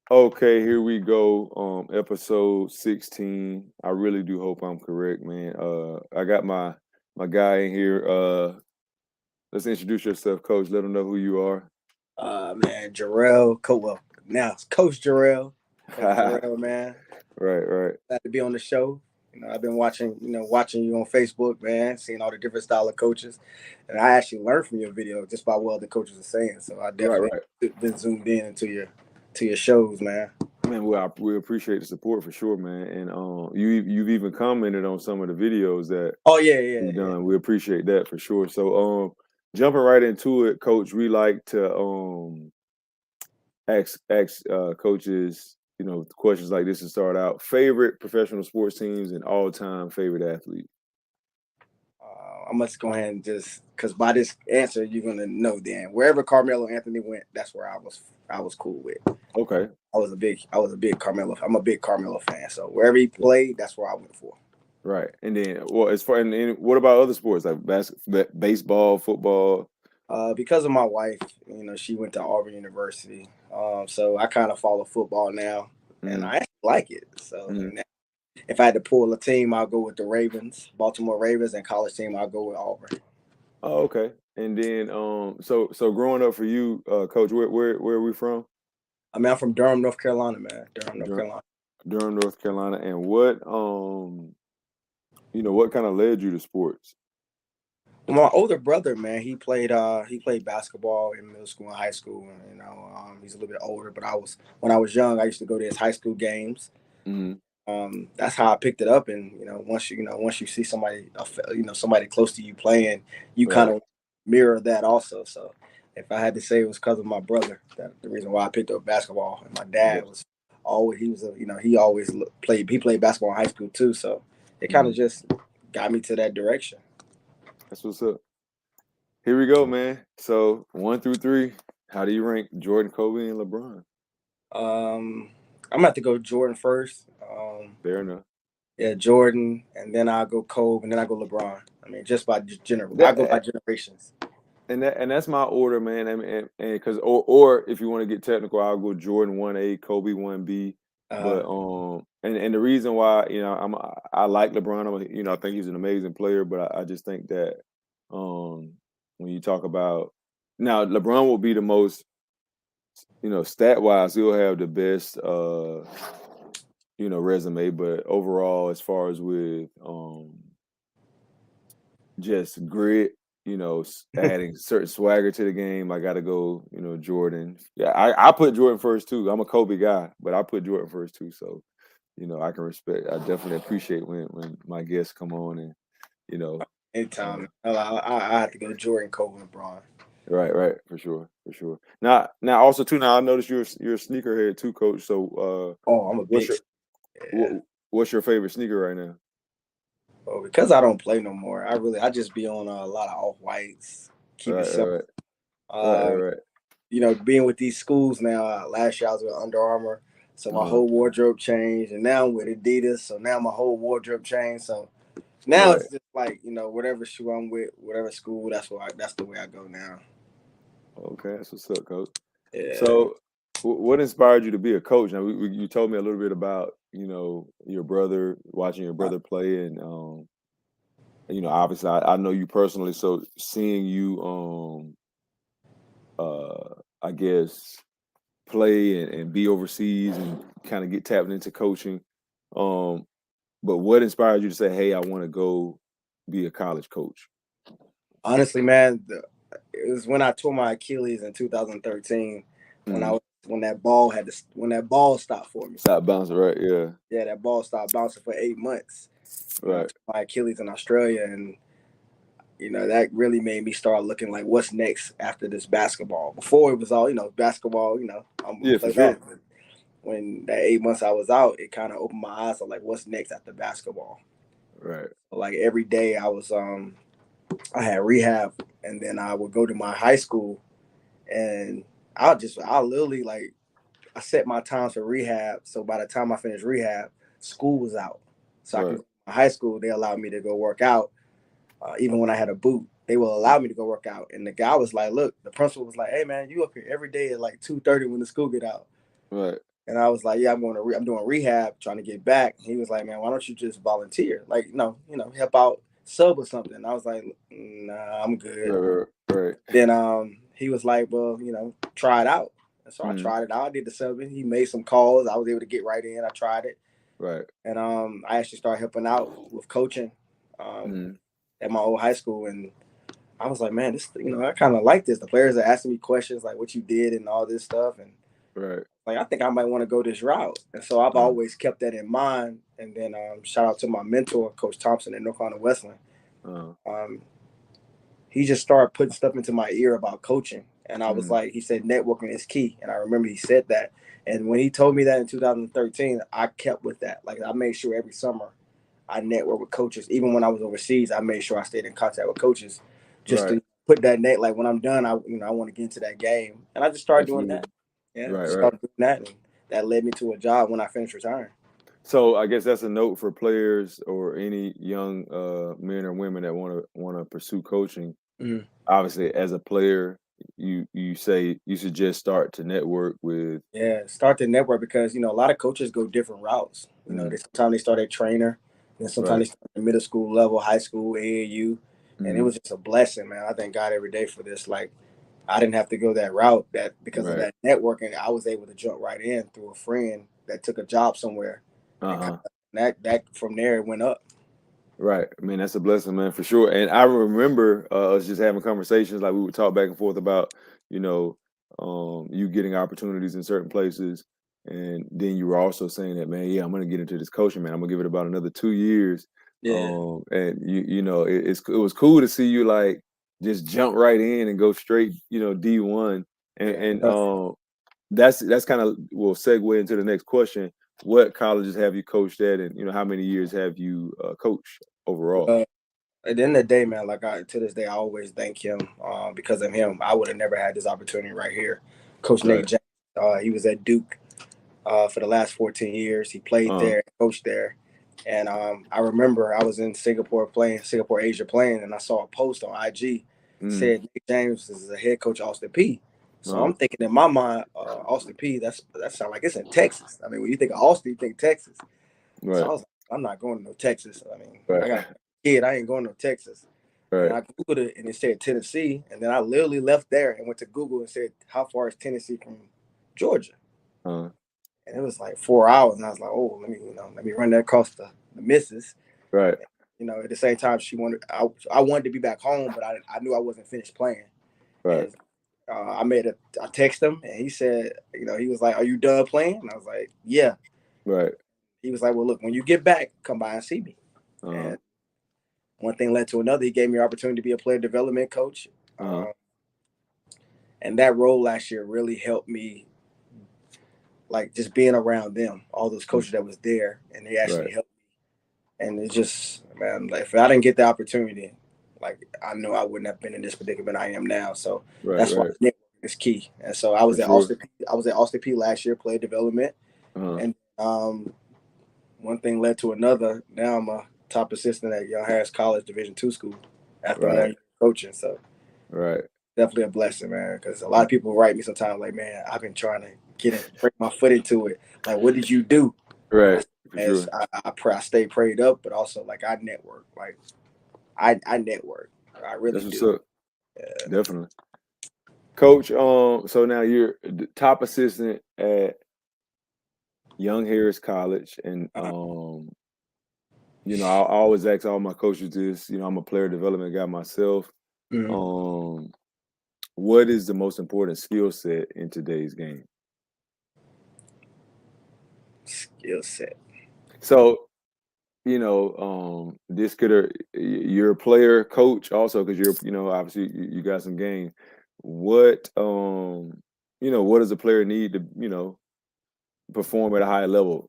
Okay, here we go. Episode 16. I really do hope I'm correct, man. I got my guy in here. Let's introduce yourself, coach. Let them know who you are. Man, Jerel, well, now it's Coach Jerel. Coach Right, Jerel, man. right. Glad to be on the show. I've been watching you on Facebook, man, seeing all the different style of coaches. And I actually learned from your video just by what the coaches are saying. So I Right, definitely right. been zoomed in into your shows, man. Man, we appreciate the support for sure, man. And you've even commented on some of the videos that Oh yeah. we've done. We appreciate that for sure. So jumping right into it, coach, we like to ask coaches, questions like this to start out. Favorite professional sports teams and all-time favorite athlete. I must go ahead and just because by this answer you're gonna know then wherever Carmelo Anthony went, that's where I was cool with. Okay, I was a big Carmelo. I'm a big Carmelo fan. So wherever he played, that's where I went for. right. And then, well, as far and what about other sports like baseball, football? Because of my wife, she went to Auburn University. So I kind of follow football now, and Mm, I actually like it. So, mm. and if I had to pull a team, I'll go with the Ravens, Baltimore Ravens, and college team, I'll go with Auburn. Oh, okay. And then, so growing up for you, coach, where are we from? I mean, I'm from Durham, North Carolina, man. Durham, North Dur- Carolina. Durham, North Carolina. And what, what kind of led you to sports? My older brother, man, he played basketball in middle school and high school. And, he's a little bit older, but when I was young, I used to go to his high school games. Mm, That's how I picked it up. And once you see somebody, somebody close to you playing, you kind right. of mirror that also. So if I had to say it was because of my brother, that the reason why I picked up basketball. And my Yeah. dad was always he was a he always played basketball in high school too. So it kind of Mm, just got me to that direction. that's what's up. Here we go, man. So 1 through 3, how do you rank Jordan, Kobe, and LeBron? I'm gonna have to go Jordan first. Fair enough. Yeah, Jordan, and then I'll go Kobe, and then I go LeBron. I mean, just by I go by That generations. and that's my order, man. And because or if you want to get technical, I'll go Jordan 1A, Kobe 1B. Uh, But and the reason why I like LeBron, I think he's an amazing player, but I just think that um when you talk about now LeBron will be the most stat wise he'll have the best resume, but overall as far as with just grit, adding certain swagger to the game. I got to go, Jordan. Yeah, I put Jordan first too. I'm a Kobe guy, but I put Jordan first too. So, I can respect. I definitely appreciate when my guests come on and you know, uh, Anytime, I have to go Jordan, Kobe, LeBron. right, for sure, for sure. Now also too. Now I noticed you're a sneakerhead too, coach. So, Oh, I'm a what's big your yeah. what's your favorite sneaker right now? Well, because I don't play no more, I just be on a lot of off whites. Keep it Right, simple. right, Um, right. being with these schools now. Last year I was with Under Armour, so my Uh-huh. whole wardrobe changed, and now I'm with Adidas, so now my whole wardrobe changed. So now Right. it's just like whatever shoe I'm with, whatever school. That's the way I go now. Okay, that's what's up, coach. Yeah. So, what inspired you to be a coach? Now, you told me a little bit about your brother, watching your brother play, and obviously I know you personally, so seeing you, I guess, play and be overseas and kind of get tapped into coaching. Um, but what inspired you to say, "Hey, I want to go be a college coach"? Honestly, man, it was when I tore my Achilles in 2013 when I Mm. was when that ball stopped for me. Stop bouncing, right? Yeah, Yeah, that ball stopped bouncing for 8 months when I right, tore my Achilles in Australia, and that really made me start looking like what's next after this basketball. Before it was all basketball. I'm gonna yeah, for play sure, that. But when that 8 months I was out, it kind of opened my eyes to like what's next after basketball. right, Like every day I had rehab, and then I would go to my high school, and I literally like I set my times for rehab. So by the time I finished rehab, school was out, so I can right, go to my high school. They allowed me to go work out, even when I had a boot. They will allow me to go work out. And the guy was like, "Look," the principal was like, "Hey man, you up here every day at like 2:30 when the school get out." right. And I was like, yeah, I'm doing rehab, trying to get back. He was like, man, why don't you just volunteer? Like, help out, sub or something. I was like, nah, I'm good. Right, right, Then he was like, well, try it out. And so I mm, tried it out. I did the subbing. He made some calls. I was able to get right in. I tried it. right, And I actually started helping out with coaching um, mm, at my old high school. And I was like, man, this, I kind of like this. The players are asking me questions like what you did and all this stuff. And right, like, I think I might want to go this route. And so I've uh, always kept that in mind. And then shout out to my mentor, Coach Thompson at North Carolina Wesleyan. uh, Um, he just started putting stuff into my ear about coaching. And I was mm, like, he said, networking is key. And I remember he said that. And when he told me that in 2013, I kept with that. Like, I made sure every summer I networked with coaches. Even when I was overseas, I made sure I stayed in contact with coaches just right, to put that net. Like, when I'm done, I want to get into that game. And I just started doing absolutely, that. Yeah, right, just right. started doing that. And that led me to a job when I finished retiring. So I guess that's a note for players or any young men or women that want to pursue coaching. Mhm. Obviously, as a player, you say you should just start to network with. Yeah, start the network because a lot of coaches go different routes. Mm, Sometimes they start at trainer, then sometimes right. they start at middle school level, high school, AAU, and it Mm, was just a blessing, man. I thank God every day for this. Like, I didn't have to go that route. That because of right. that networking, I was able to jump right in through a friend that took a job somewhere, Uh and huh. that from there it went up. Right. I mean, that's a blessing, man, for sure. And I remember us just having conversations like we would talk back and forth about, you know, you getting opportunities in certain places. And then you were also saying that, man, yeah, I'm gonna get into this coaching, man. I'm gonna give it about another 2 years. Yeah, And it was cool to see you like just jump right in and go straight, D1. And yeah. and that's kind of will segue into the next question. What colleges have you coached at, and how many years have you coached overall? Well, at the end of the day, man, like to this day, I always thank him. Because of him, I would have never had this opportunity right here. Coach Right. Nate Jackson, he was at Duke for the last 14 years. He played Uh. there, coached there. And I remember I was in Singapore, Asia playing, and I saw a post on IG Mm. said Nick James is the head coach of Austin P. So Uh. I'm thinking in my mind, Austin P. That sounds like it's in Texas. I mean, when you think of Austin, you think Texas. So Right. I was like, I'm not going to no Texas. I mean, I got Right. a kid. I ain't going to Texas. And Right. I Googled it and it said Tennessee. And then I literally left there and went to Google and said, how far is Tennessee from Georgia? Uh. And it was like 4 hours. And I was like, oh, let me run that across the missus. Right. At the same time, I wanted to be back home, but I knew I wasn't finished playing. Right. And I text him and he said, he was like, are you done playing? And I was like, yeah. Right. He was like, well, look, when you get back, come by and see me. Uh. And one thing led to another. He gave me an opportunity to be a player development coach. Uh. And that role last year really helped me, like just being around them, all those coaches that was there, and they actually Right. helped me. And it just, man, like if I didn't get the opportunity, like I know I wouldn't have been in this predicament I am now. So Right. that's why Right. networking is key. And so For sure. I was at Austin P last year, player development, Uh. and one thing led to another. Now I'm a top assistant at Young Harris College Division II school after Right. 9 years coaching. So Right. definitely a blessing, man. Because a lot of people write me sometimes like, "Man, I've been trying to break my foot into it. Like, what did you do?" And Right. For as sure. I stay prayed up, but also like I network. Like I network. I really That's what's do. up. Definitely. Coach, so now you're the top assistant at Young Harris College, and Uh, I always ask all my coaches this. I'm a player development guy myself. mhm. Um, what is the most important skill set in today's game? Skill set. So, this you're a player coach also because obviously you got some game. What what does a player need to perform at a high level?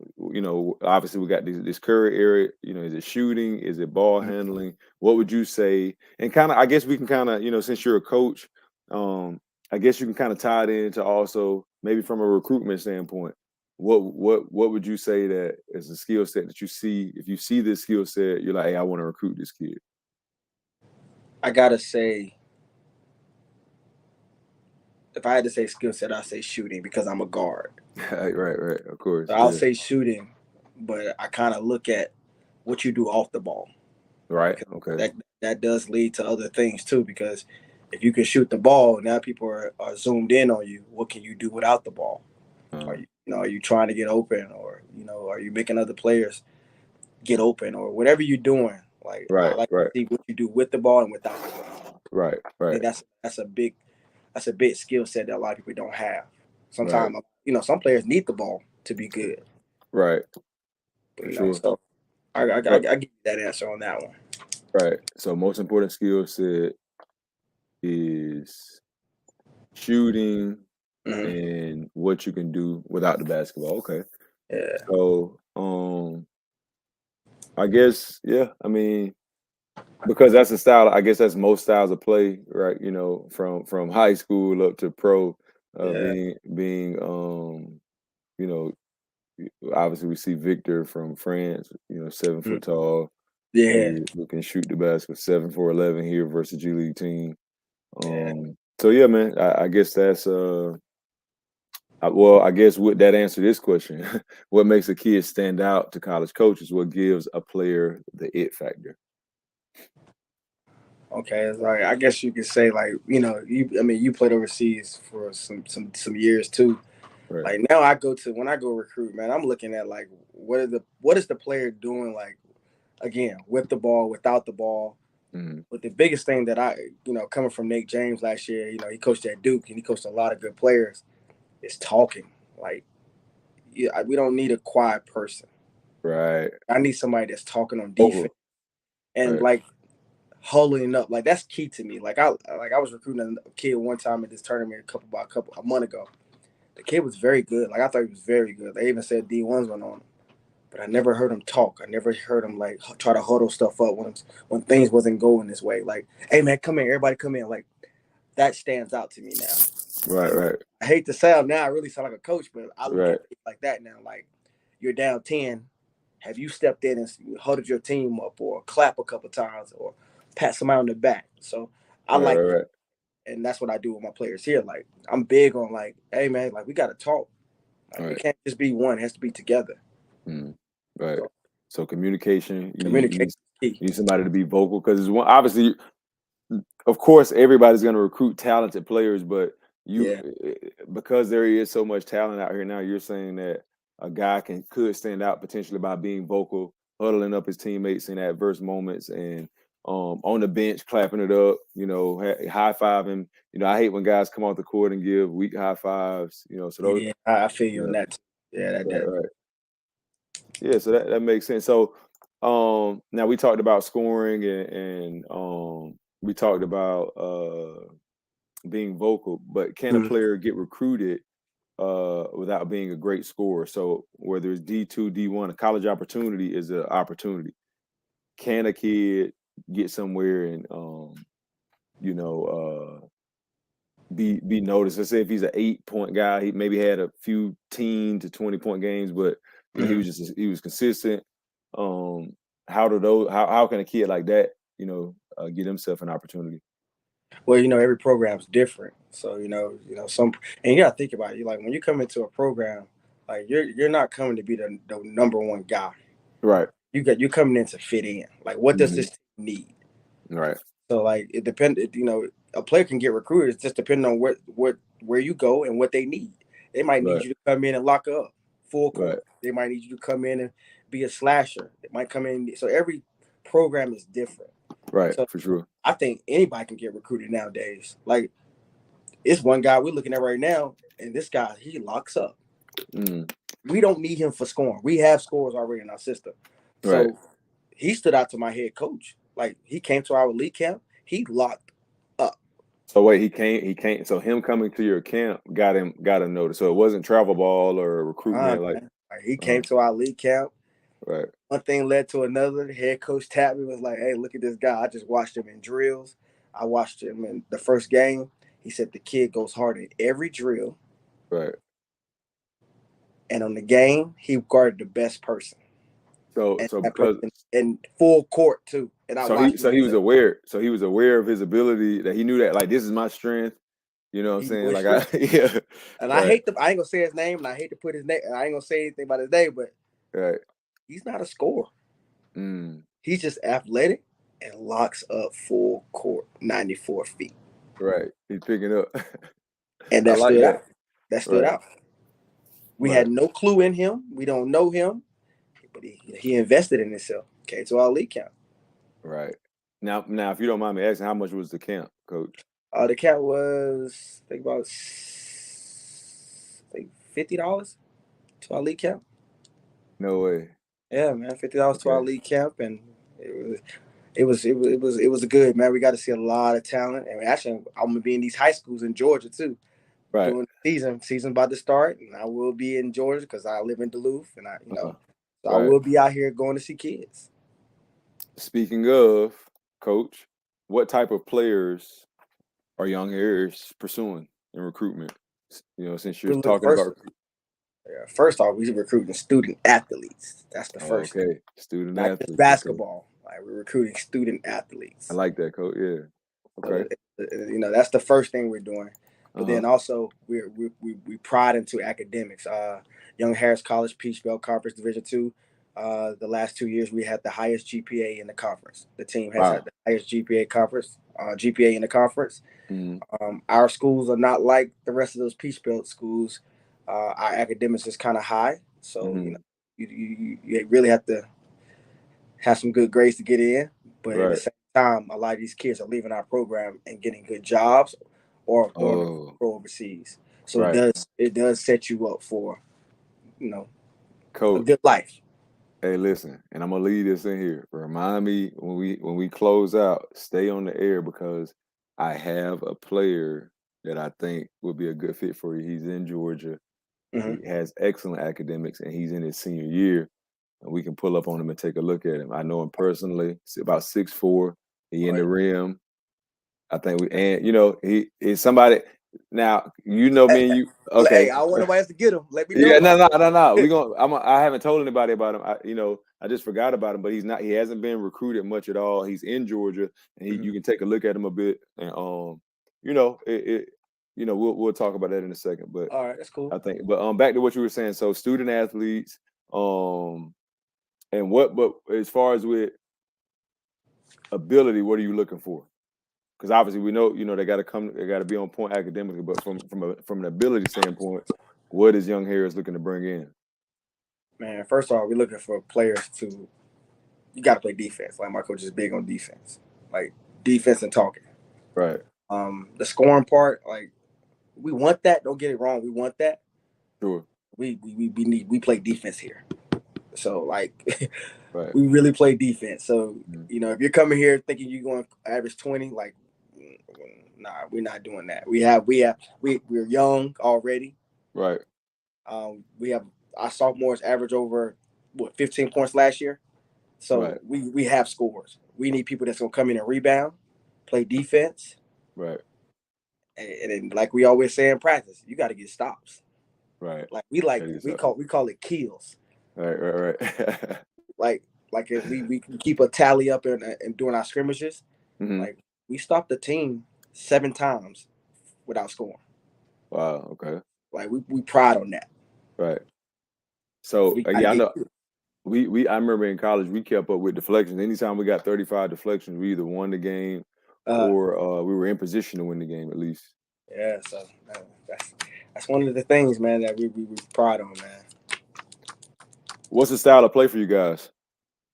Obviously we got this curry area. Is it shooting? Is it ball Mhm. handling? What would you say? And kind of, I guess we can kind of, since you're a coach, um, I guess you can kind of tie it into also maybe from a recruitment standpoint. What would you say that is a skill set that you see? If you see this skill set, you're like, hey, I want to recruit this kid. I gotta say, if I had to say skill set, I'd say shooting because I'm a guard. Right. Of course. So I'll Yeah. say shooting, but I kind of look at what you do off the ball, Right. because Okay. that does lead to other things too. Because if you can shoot the ball, now people are zoomed in on you. What can you do without the ball? Uh, Are you trying to get open, or are you making other players get open, or whatever you're doing? Like I right. like Right. to see what you do with the ball and without the ball. Right. I Right. think that's a big skill set that a lot of people don't have. Right. Sometimes some players need the ball to be good, Right. but For sure. so I So give you that answer on that one. right. So most important skill set is shooting Hmm. and what you can do without the basketball. Okay. Yeah, So I guess yeah. I mean, because that's a style. I guess that's most styles of play, right? From high school up to pro. yeah, Being you know, obviously we see Victor from France. 7 foot mhm, tall, yeah, who can shoot the basket, 7 for 11 here versus G League team. yeah. So yeah, man. I guess that's well, I guess would that answer this question? What makes a kid stand out to college coaches? What gives a player the it factor? Okay, it's like I guess you could say like you played overseas for some years too. Right. Like now I go to when I go recruit, man, I'm looking at like what is the player doing like again with the ball, without the ball. Mhm. But the biggest thing that coming from Nate James last year, he coached at Duke and he coached a lot of good players, is talking. Like, yeah, we don't need a quiet person. Right. I need somebody that's talking on defense Vocal. and Right. like holding up. Like that's key to me. Like I was recruiting a kid one time at this tournament a month ago. The kid was very good. Like I thought he was very good. They even said D1s went on him. But I never heard him talk. I never heard him like try to huddle stuff up when things wasn't going this way. Like, hey man, come in, everybody come in. Like that stands out to me now. Right. And Right. I hate to sound now, I really sound like a coach, but I look at Right. it like that now. Like you're down 10. Have you stepped in and huddled your team up or clap a couple times or pat somebody on the back? So I Right. like Right. that. Right. And that's what I do with my players here. Like I'm big on like, hey man, like we gotta talk. Like it Right. can't just be one, it has to be together. Mm. Right. So So communication. You communication need is key. you need somebody to be vocal because it's one. Obviously, of course, everybody's going to recruit talented players, but you Yeah. because there is so much talent out here now. You're saying that a guy could stand out potentially by being vocal, huddling up his teammates in adverse moments, and on the bench clapping it up. High fiving. I hate when guys come off the court and give weak high fives. So those. Yeah, I feel you You on know, that too. Yeah, right, right. Yeah, so that makes sense. So, now we talked about scoring and we talked about being vocal, but can a Mhm. player get recruited without being a great scorer? So whether it's D2, D1, a college opportunity is an opportunity. Can a kid get somewhere and you know be noticed? Let's say if he's an 8 point guy, he maybe had a few 10 to 20 point games, but Mhm. he was consistent. Um, how can a kid like that get himself an opportunity? Well, every program's different. So, some and you gotta think about it. Like when you come into a program, like you're not coming to be the number one guy. Right. You're coming in to fit in. Like what does Hmm. this team need? Right. So like it depends. A player can get recruited. It's just depending on where you go and what they need. They might need Right. you to come in and lock up full Right. court. They might need you to come in and be a slasher. They might come in. So every program is different. Right. So For sure. I think anybody can get recruited nowadays. Like it's one guy we're looking at right now, and this guy he locks up. Mm. We don't need him for scoring. We have scores already in our system. Right. So he stood out to my head coach. Like he came to our elite camp. He locked up. So wait, he came. So him coming to your camp got him noticed. So it wasn't travel ball or recruitment like. Man. Like, he uh came to our elite camp. Right. One thing led to another. The head coach tapped me was like, "Hey, look at this guy. I just watched him in drills. I watched him in the first game. He said the kid goes hard in every drill, Right. and on the game, he guarded the best person, So and so that because person in full court too. And I so he watched him so do he was that. aware. So he was aware of his ability that he knew that like this is my strength. You know what I'm He saying? was Like I strict. yeah. And I Right. hate I ain't gonna say his name, and I hate to put his name. I ain't gonna say anything about his name, but Right. he's not a scorer. Mm, He's just athletic and locks up full court, 94 feet, right. He's picking up. and I that like stood that. out. That stood Right. out. We Right. had no clue in him. We don't know him, but he invested in himself. Came to our league camp. Right. Now, if you don't mind me asking, how much was the camp, coach? The cap was I think about $50 to our league camp. No way. Yeah, man, $50 to our Okay. league camp, and it was good, man. We got to see a lot of talent, and actually, I'm gonna be in these high schools in Georgia too Right. during the season. Season about to start, and I will be in Georgia because I live in Duluth, and Uh-huh. so I Right. will be out here going to see kids. Speaking of, coach, what type of players are young Harris pursuing in recruitment? Since you're talking First, about first off, we recruiting student athletes. That's the oh, first thing, okay. Student not just athletes. Okay. basketball. Like we're recruiting student I athletes. like that, coach. Yeah. So Okay. that's the first thing we're doing. But Uh-huh. then also we pride into academics. Young Harris College Peach Belt Conference Division II. The last 2 years we had the highest GPA in the conference. The team has had Wow. the highest GPA in the conference. Mm-hmm. Our schools are not like the rest of those Peach Belt schools. Our academics is kind of high, so Mm-hmm. you really have to have some good grades to get in. But at the Right. same time, a lot of these kids are leaving our program and getting good jobs or going to Oh, pro overseas. So right. it does set you up for you know a Coach. good life. Hey, listen, and I'm gonna leave this in here. Remind me when we close out, stay on the air because I have a player that I think would be a good fit for you. He's in Georgia. He Hmm. has excellent academics, and he's in his senior year. And we can pull up on him and take a look at him. I know him personally. He's about 6'4". He in the Right. rim. I think he is somebody. Now you know me and you. Hey, Okay, I don't want nobody else to get them. Let me yeah, know. no. I haven't told anybody about him. I just forgot about him, but he's not. He hasn't been recruited much at all. He's in Georgia, and Mhm. you can take a look at him a bit. And we'll talk about that in a second. But All right, that's cool. I think, but back to what you were saying. So student athletes, and but as far as with ability, what are you looking for? Because obviously we know, they got to be on point academically, but from an ability standpoint, what is Young Harris looking to bring in? Man, first of all, we're looking for players to. You got to play defense. Like my coach is big on defense, like defense and talking. Right. The scoring part, like we want that. Don't get it wrong. We want that. Sure. We play defense here. So like Right. we really play defense. So Mhm. if you're coming here thinking you're going to average 20, like nah, we're not doing that. We're young already. Right. We have our sophomores average over 15 points last year. Right. So we have scores. We need people that's gonna come in and rebound, play defense, Right. and then like we always say in practice, you got to get stops. Right. Like Gotta get something. we call it kills. Right. Right. Like if we keep a tally up and during our scrimmages, Hmm. like we stopped the team 7 times without scoring. Wow. Okay. Like we pride on that. Right. But So we got to yeah, I get know. I remember in college we kept up with deflections. Anytime we got 35 deflections, we either won the game uh or we were in position to win the game at least. yeah. So that's one of the things, man, that we pride on, man. What's the style of play for you guys?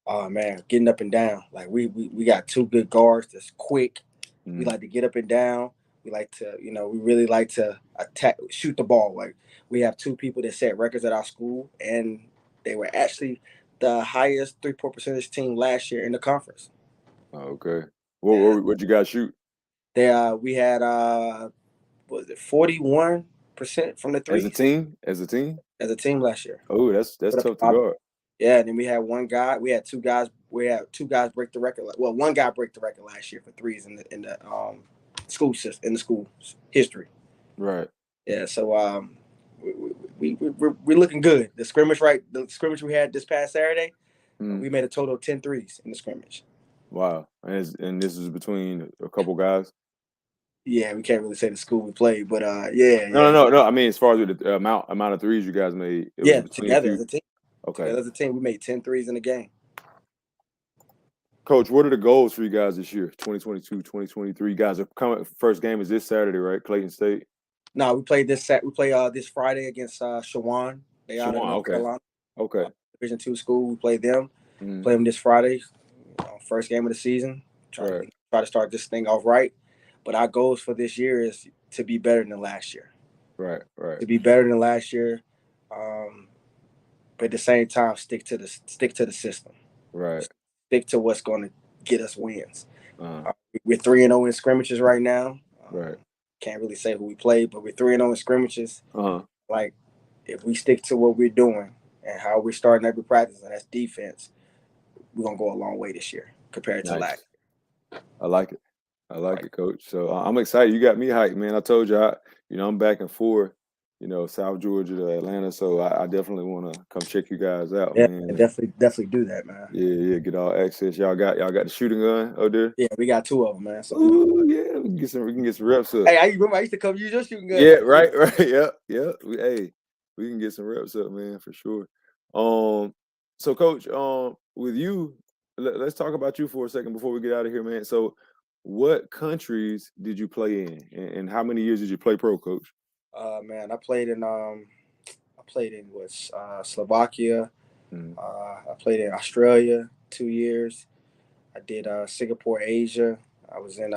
Oh man, getting up and down. Like we got two good guards that's quick. We Mm. like to get up and down. We like to, we really like to attack, shoot the ball. Like we have two people that set records at our school, and they were actually the highest 3-point percentage team last year in the conference. Okay. Yeah, What you guys shoot we had was it 41% from the as a threes team? As a team? as a team last year. Oh, that's Put up tough to a lot. guard. Yeah, and then we had one guy. We had two guys. We had two guys break the record. Well, one guy break the record last year for threes in the school system in the school history. Right. Yeah, so we're looking good. The scrimmage we had this past Saturday, Mm. we made a total of 10 threes in the scrimmage. Wow. And this is between a couple guys. Yeah, we can't really say the school we played, but yeah, No, no, yeah, no, no. I mean, as far as with the amount of threes you guys made, it was yeah. between a few. Okay, Together as a team, we made 10 threes in the game. Coach, what are the goals for you guys this year? 2022, 2023. You guys are coming. First game is this Saturday, right? Clayton State. No, we played this set. We play this Friday against Shawan. They out of Shawan. North Okay. Carolina, Okay. Division II school. We play them. Mm-hmm. Play them this Friday. First game of the season. Right. Try to start this thing off right. But our goals for this year is to be better than last year. Right. Right. To be better than last year, but at the same time, stick to the system. Right. Stick to what's going to get us wins. Uh-huh. We're 3-0 in scrimmages right now. Right. Can't really say who we played, but we're 3-0 in scrimmages. Uh-huh. Like, if we stick to what we're doing and how we're starting every practice, and that's defense, we're gonna go a long way this year compared to last. Nice. I like it. I like it, Coach. So I'm excited. You got me hyped, man. I told you, I'm back and forth, South Georgia to Atlanta. So I definitely want to come check you guys out, Yeah, man. definitely do that, man. Yeah, get all access. Y'all got the shooting gun out there. Yeah, we got 2 of them, man. So Ooh, yeah, we can get some reps up. hey, I remember I used to come use your shooting gun. Yeah, right. Yeah. We can get some reps up, man, for sure. So Coach, with you, let's talk about you for a second before we get out of here, man. So, what countries did you play in, and how many years did you play pro, Coach? Man, I played in Slovakia. Mm. I played in Australia 2 years. I did Singapore, Asia. I was in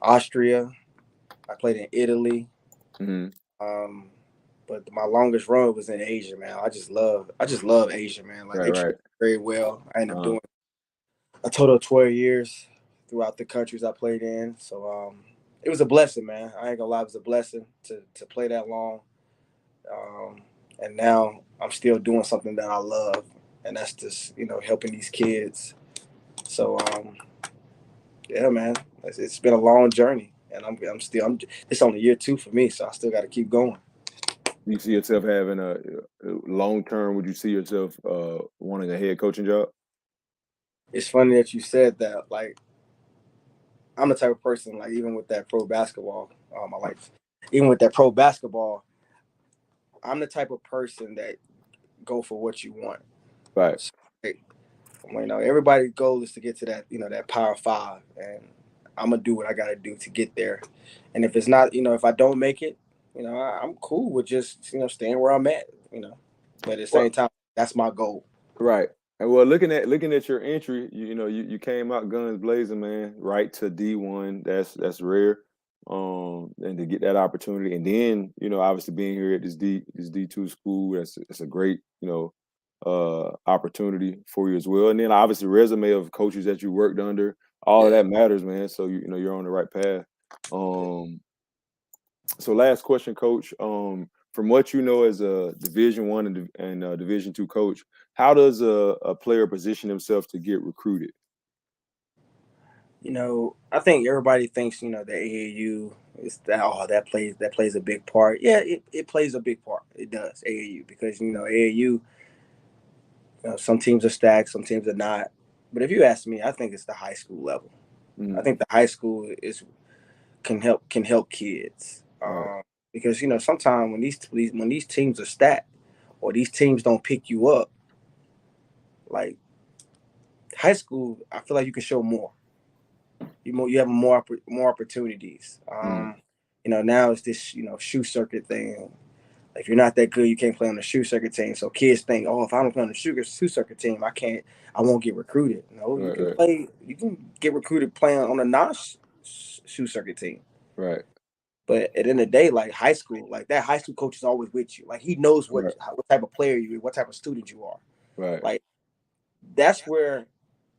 Austria. I played in Italy. Mm-hmm. But my longest run was in Asia, man. I just love Asia, man. Like they treat Right. me very well. I ended up Uh-huh. doing a total of 12 years throughout the countries I played in. So it was a blessing, man. I ain't gonna lie, it was a blessing to play that long. And now I'm still doing something that I love, and that's just helping these kids. So yeah, man, it's been a long journey, and I'm it's only year 2 for me, so I still got to keep going. You see yourself having a long term? Would you see yourself wanting a head coaching job? It's funny that you said that. Like, I'm the type of person, like, even with that pro basketball, my life, even with that pro basketball, I'm the type of person that go for what you want. Right. So, like, everybody's goal is to get to that, that power 5, and I'm gonna do what I gotta do to get there. And if it's not, if I don't make it, I'm cool with just, staying where I'm at, But at the Well, same time, that's my goal. right. And well, looking at your entry, you came out guns blazing, man. Right to D1. That's rare. And to get that opportunity, and then obviously being here at this D2 school, that's a great opportunity for you as well. And then obviously resume of coaches that you worked under, all of Yeah. that matters, man. So you're on the right path. So last question, Coach. From what you know as a Division I and Division II coach, how does a player position himself to get recruited? I think everybody thinks, the AAU is that plays a big part. Yeah, it plays a big part. It does, AAU, because AAU, some teams are stacked, some teams are not. But if you ask me, I think it's the high school level. I Mm, think the high school is can help kids. right, Because sometimes when these teams are stacked or these teams don't pick you up, like high school, I feel like you can show more. You have more opportunities. mm, Now it's this shoe circuit thing. Like, if you're not that good, you can't play on the shoe circuit team. So kids think, oh, if I don't play on the shoe circuit team, I won't get recruited. No, you right, can right, play. You can get recruited playing on a non-shoe circuit team. right, But at the end of the day, like high school, like that high school coach is always with you. Like, he knows what right, type of player you are, what type of student you are. right. Like, that's where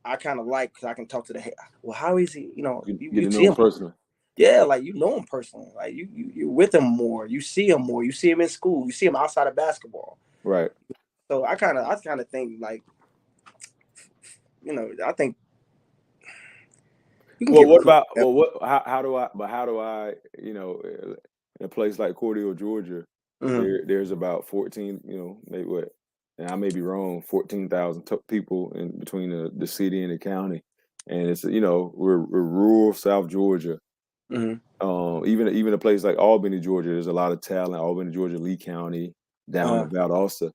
I kind of like, because I can talk to the head. Well, how is he? Get You to see know him him. personally. Yeah, like, you know him personally. Like, you're with him more. You see him more. You see him in school. You see him outside of basketball. Right. So I kind of think, like, I think you can Well, get what recruited. about how do I in a place like Cordele, Georgia, Mm-hmm. there's about 14, maybe what, and I may be wrong, 14,000 people in between the city and the county, and it's we're rural South Georgia. Mm-hmm. Even a place like Albany, Georgia, there's a lot of talent. Albany, Georgia, Lee County, down in Valdosta.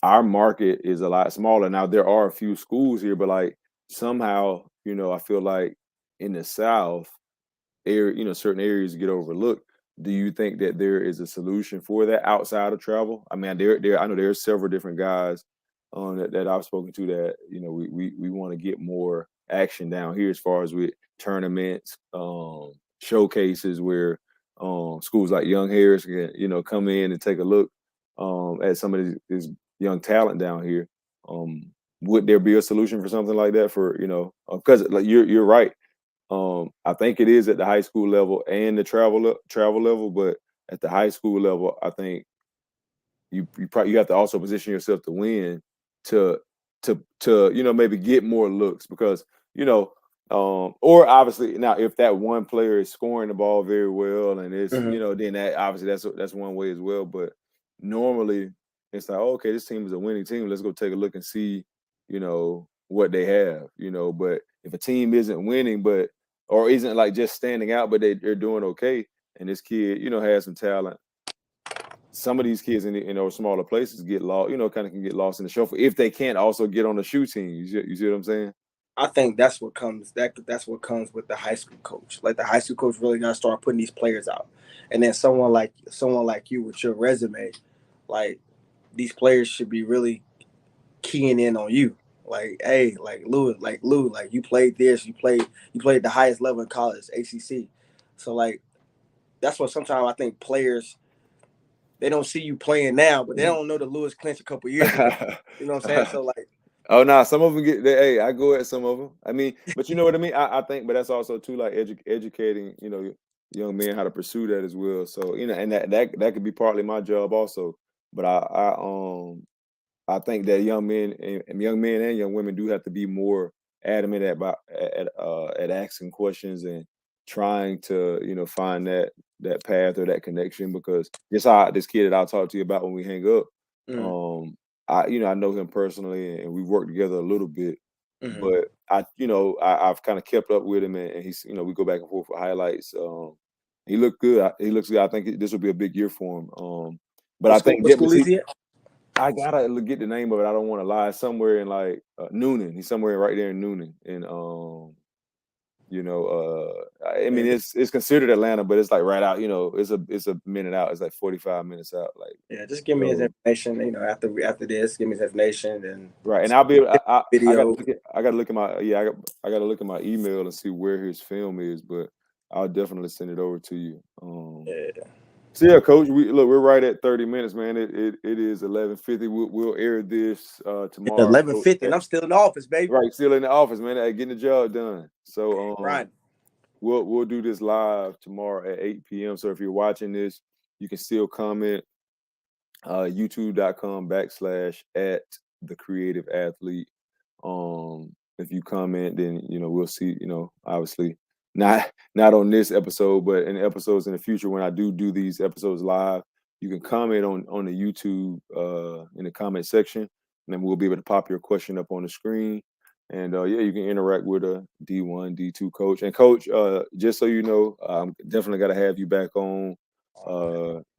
Our market is a lot smaller. Now there are a few schools here, but like somehow, I feel like in the South, certain areas get overlooked. Do you think that there is a solution for that outside of travel? I mean, I know there's several different guys that I've spoken to that we want to get more action down here as far as with tournaments, showcases where schools like Young Harris can come in and take a look at some of this young talent down here. Would there be a solution for something like that for because like you're right. I think it is at the high school level and the travel level, but at the high school level, I think you have to also position yourself to win to maybe get more looks because or obviously now if that one player is scoring the ball very well and it's Mm-hmm. then that obviously that's one way as well, but normally it's like, okay, this team is a winning team, let's go take a look and see what they have, but if a team isn't winning or isn't like just standing out but they're doing okay and this kid has some talent, some of these kids in those smaller places get lost, kind of can get lost in the shuffle if they can't also get on the shoe team. You see what I'm saying? I think that's what comes with the high school coach. Like the high school coach really gotta start putting these players out, and then someone like you with your resume, like these players should be really keying in on you. Like, hey, Lou, like you played this, you played the highest level in college, ACC. So like that's what sometimes I think players they don't see you playing now, but they don't know the Lewis Clinch a couple years ago. You know what I'm saying? So like, Oh no, some of them hey, I go at some of them. I mean, but you know what I mean. I think, but that's also too like educating, young men how to pursue that as well. So and that could be partly my job also. But I think that young men and young women do have to be more adamant at asking questions and trying to find that path or that connection because just how this kid that I'll talk to you about when we hang up, mm, um, I know him personally and we've worked together a little bit, mm-hmm. but I've kind of kept up with him and he's we go back and forth for highlights. He looked good. He looks good. I think this will be a big year for him. But I think What school is he at? I gotta get the name of it. I don't want to lie. Somewhere in like Noonan. He's somewhere right there in Noonan. And I mean Yeah, it's considered Atlanta, but it's like right out. It's a minute out. It's like 45 minutes out. Like yeah. Just give me his so. information. After this, give me his information and Right, and I'll be able. I got to video. look at. I got to look at my. Yeah, I got to look at my email and see where his film is. But I'll definitely send it over to you. Yeah. So yeah, Coach. We're right at 30 minutes, man. It is 11:50. We'll air this It's tomorrow, Coach. 11:50, and I'm still in the office, baby. Right, still in the office, man. Getting the job done. So Right. we'll do this live tomorrow at 8 p.m. So if you're watching this, you can still comment youtube.com/ at the creative athlete. If you comment, then we'll see, obviously not on this episode, but in episodes in the future when I do these episodes live, you can comment on the YouTube in the comment section, and then we'll be able to pop your question up on the screen. And yeah, you can interact with a D1, D2 coach. And coach, just so you know, I'm definitely got to have you back on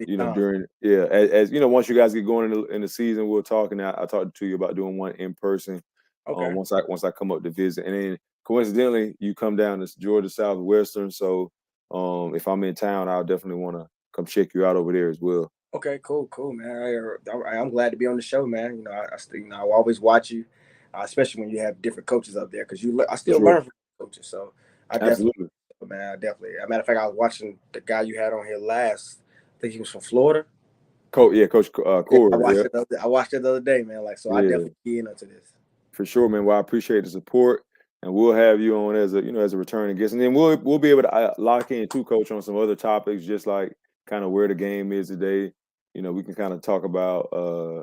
Anytime. during as once you guys get going in the season, we'll talk and I'll talk to you about doing one in person. Okay. Once I come up to visit, and then coincidentally, you come down to Georgia Southwestern. So if I'm in town, I'll definitely want to come check you out over there as well. Okay. Cool, man. I'm glad to be on the show, man. I still, I always watch you, especially when you have different coaches up there, because I For still sure, learn from coaches. So I definitely, absolutely. man, I definitely. As a matter of fact, I was watching the guy you had on here last. I think he was from Florida. Coach Yeah, I Corey. watched Yeah, it. I watched it the other day, man. Like, so I yeah. definitely key in onto this. For sure, man. Well, I appreciate the support, and we'll have you on as a returning guest, and then we'll be able to lock in too, Coach, on some other topics, just like kind of where the game is today. We can kind of talk about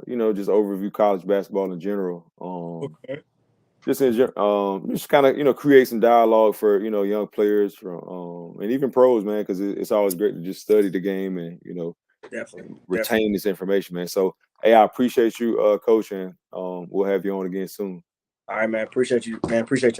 just overview college basketball in general. Okay. Just kind of create some dialogue for young players from and even pros, man, because it's always great to just study the game and Definitely, and definitely. retain this information, man. So hey, I appreciate you, Coach, and we'll have you on again soon. All right, man. Appreciate you, man. Appreciate you.